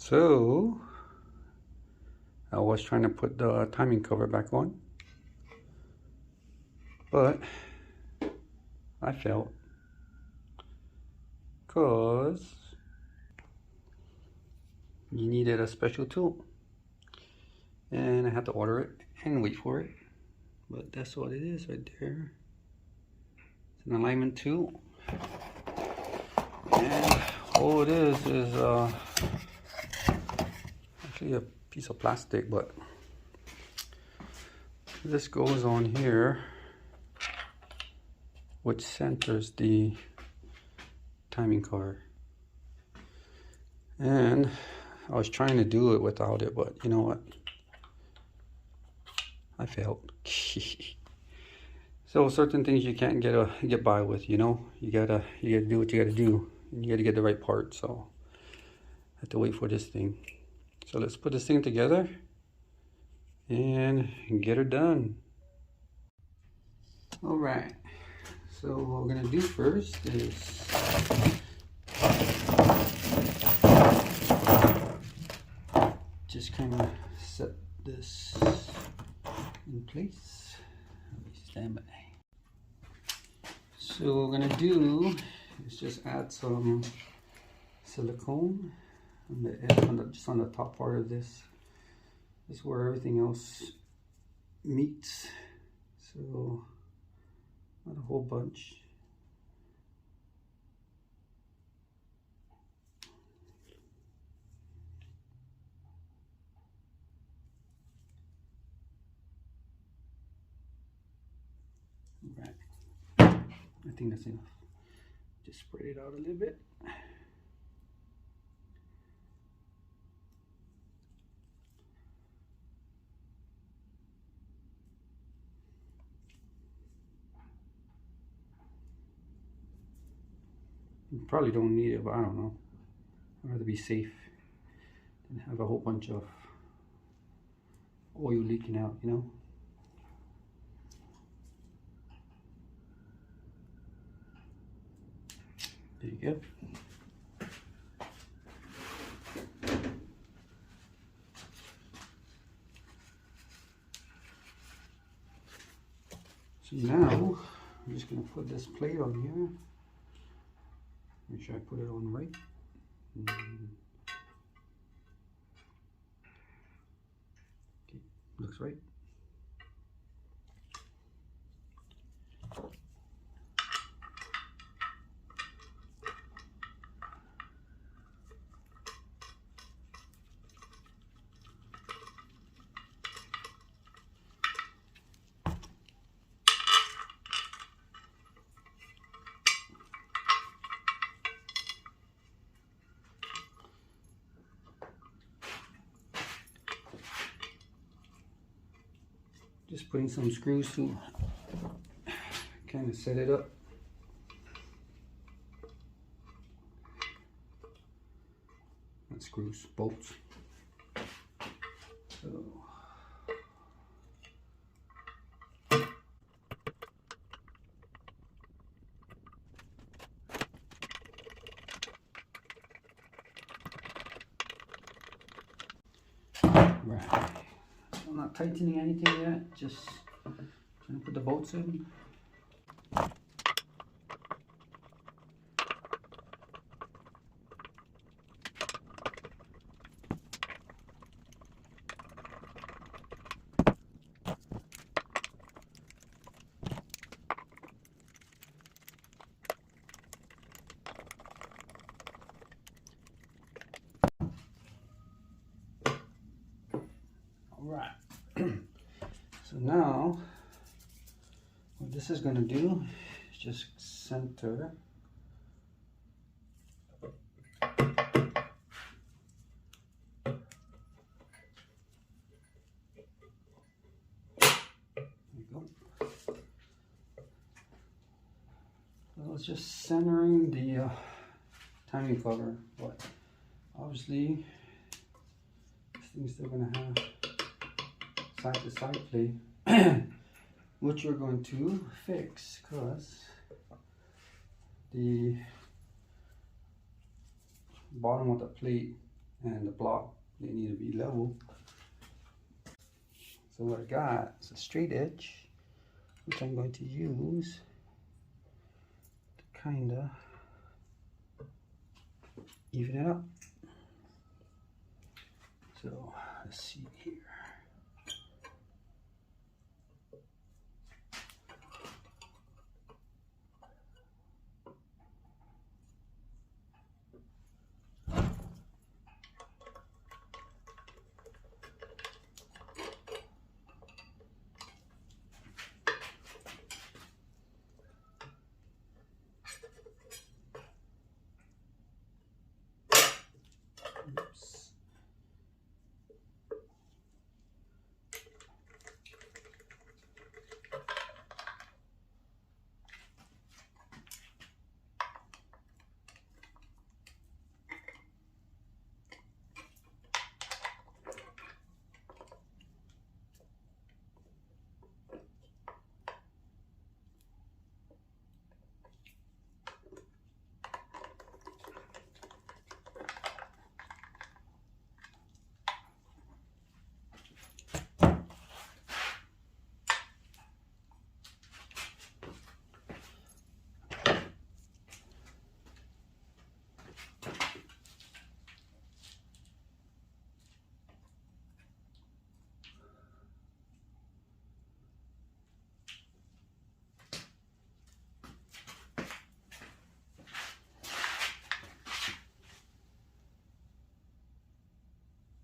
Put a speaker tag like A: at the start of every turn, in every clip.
A: So I was trying to put the timing cover back on, but I failed because you needed a special tool, and I had to order it and wait for it. But that's what it is right there. It's an alignment tool, and all it is actually a piece of plastic, but this goes on here, which centers the timing cover. And I was trying to do it without it, but you know what? I failed. So certain things you can't get by with, you know. You gotta do what you gotta do, and you gotta get the right part. So I have to wait for this thing. So let's put this thing together and get her done. All right. So what we're gonna do first is just kind of set this in place. Stand by. So what we're gonna do is just add some silicone on the edge, just on the top part of this. This is where everything else meets. So not a whole bunch. Right. I think that's enough. Just spread it out a little bit. You probably don't need it, but I don't know. I'd rather be safe than have a whole bunch of oil leaking out, you know? There you go. So now I'm just going to put this plate on here. Make sure I put it on right. Okay, looks right. Just putting some screws to kind of set it up. Not screws, bolts. So right. I'm not tightening anything yet, just trying to put the bolts in. Alright, so now what this is going to do is just center it's just centering the timing cover, but obviously this thing's still going to have side to side play which you're going to fix because the bottom of the plate and the block, they need to be level. So what I got is a straight edge, which I'm going to use to kind of even it up. So let's see here. Oops.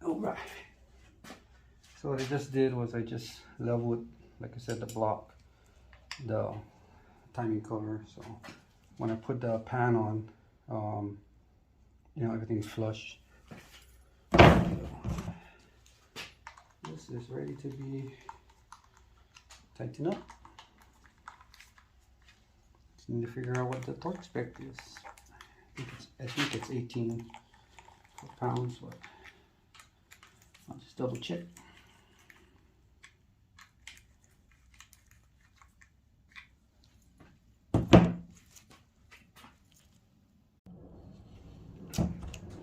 A: Alright, so what I just did was I just leveled, like I said, the block, the timing color. So when I put the pan on, you know, everything's flush. So this is ready to be tightened up. Just need to figure out what the torque spec is. I think it's 18 pounds, but I'll just double check.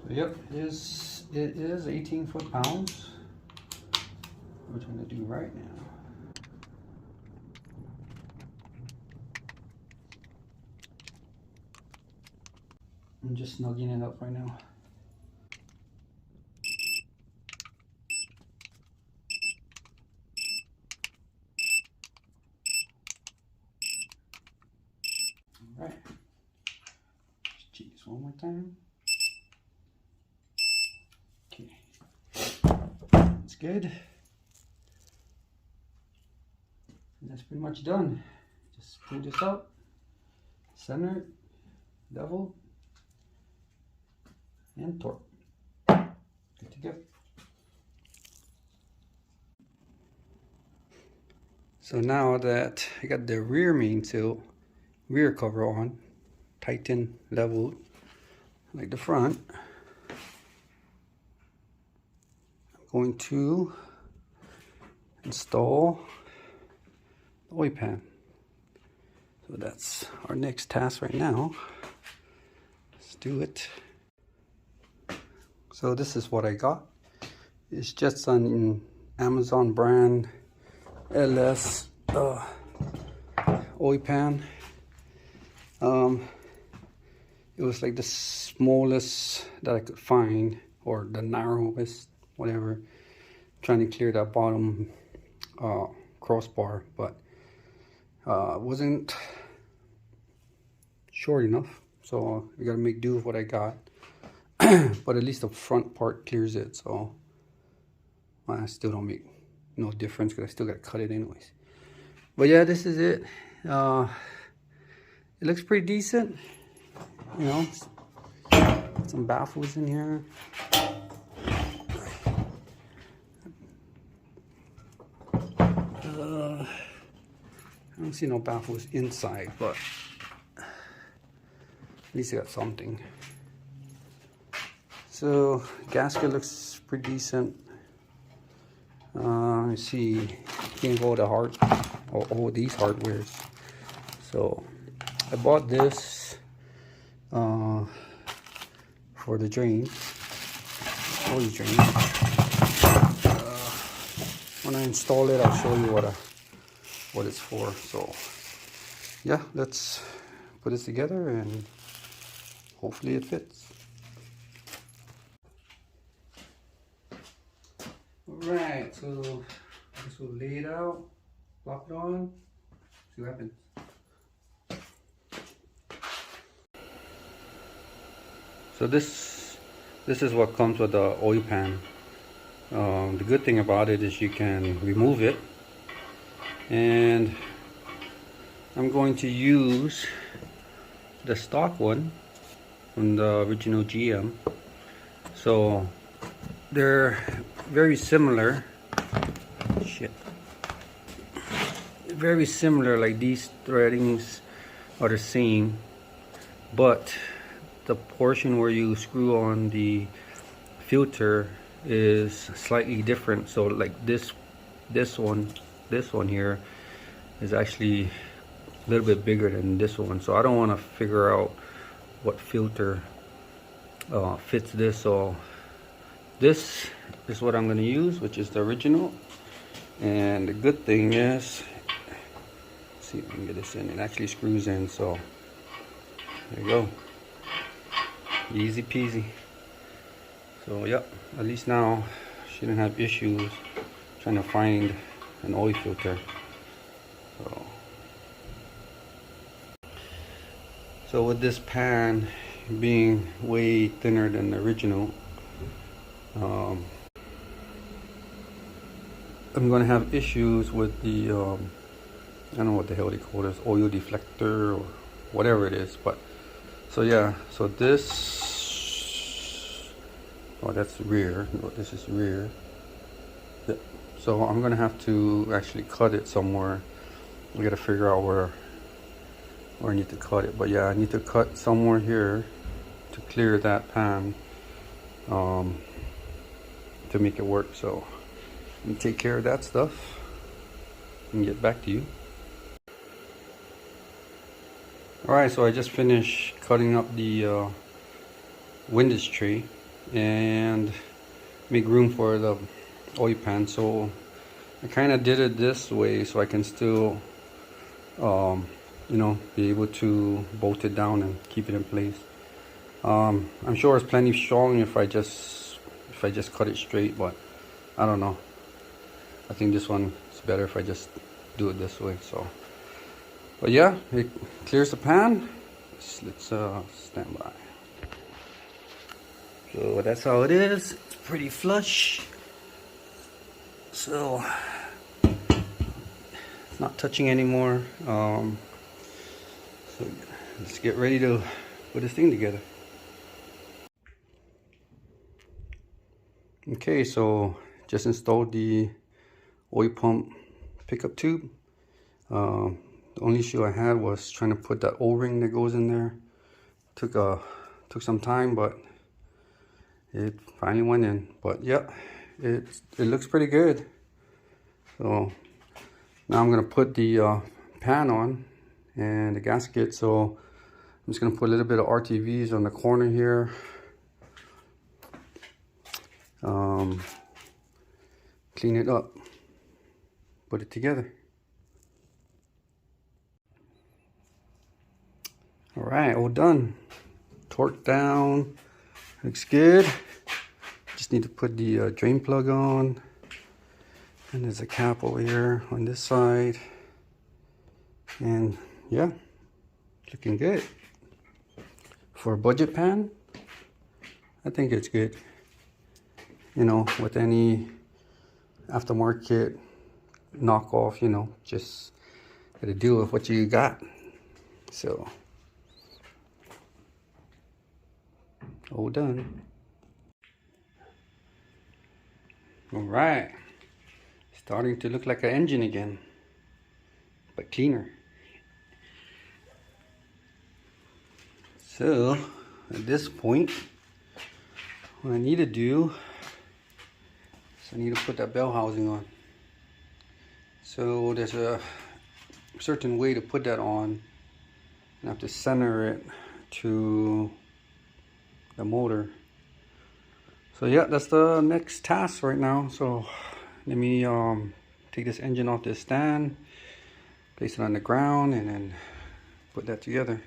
A: So yep, it is 18 foot-pounds. What we're going to do right now. I'm just snugging it up right now. Alright, let's check this one more time. Okay, that's good. And that's pretty much done. Just pull this up, center it, level, and torque. Good to go. So now that I got the rear main tilt, rear cover on, tightened, leveled, like the front, I'm going to install the oil pan. So that's our next task right now. Let's do it. So this is what I got. It's just an Amazon brand LS oil pan. It was like the smallest that I could find, or the narrowest, whatever. Trying to clear that bottom crossbar, but wasn't short enough, so I gotta make do with what I got. But at least the front part clears it, so I still don't make no difference because I still gotta cut it anyways. But yeah, this is it. It looks pretty decent, you know. Some baffles in here. I don't see no baffles inside, but at least I got something. So gasket looks pretty decent. Let me see, can't go to hard or all these hardwares. So I bought this for the drains. oil drain. When I install it, I'll show you what it's for. So yeah, let's put this together and hopefully it fits. Alright, so this will lay it out, plop it on, see what happens. So this is what comes with the oil pan. The good thing about it is you can remove it, and I'm going to use the stock one from the original GM. So they're very similar. Very similar, like these threadings are the same, but the portion where you screw on the filter is slightly different. So like this one here is actually a little bit bigger than this one, so I don't want to figure out what filter fits this. So this is what I'm going to use, which is the original. And the good thing is, let's see if I can get this in, it actually screws in, so there you go, easy peasy. So yeah, at least now shouldn't have issues trying to find an oil filter. So with this pan being way thinner than the original, I'm going to have issues with the I don't know what the hell they call this, oil deflector or whatever it is. But so yeah, so this, oh, that's rear, no, this is rear. Yeah. So I'm gonna have to actually cut it somewhere. I gotta figure out where I need to cut it. But yeah, I need to cut somewhere here to clear that pan to make it work. So let me take care of that stuff and get back to you. Alright, so I just finished cutting up the windage tray and make room for the oil pan. So I kind of did it this way so I can still you know, be able to bolt it down and keep it in place. I'm sure it's plenty strong if I just cut it straight, but I don't know. I think this one is better if I just do it this way. So, but yeah, it clears the pan. Let's stand by. So that's how it is. It's pretty flush. So it's not touching anymore. So let's get ready to put this thing together. Okay, so just installed the oil pump pickup tube. The only issue I had was trying to put that O-ring that goes in there. Took some time, but it finally went in. But yeah, it looks pretty good. So now I'm gonna put the pan on and the gasket. So I'm just gonna put a little bit of RTVs on the corner here. Clean it up, put it together. All right, all done. Torque down, looks good. Just need to put the drain plug on, and there's a cap over here on this side, and yeah, looking good. For a budget pan, I think it's good. You know, with any aftermarket knockoff, you know, just gotta deal with what you got. So all done. All right, starting to look like an engine again, but cleaner. So at this point, what I need to do is I need to put that bell housing on. So there's a certain way to put that on. I have to center it to the motor. So yeah, that's the next task right now. So let me take this engine off this stand, place it on the ground, and then put that together.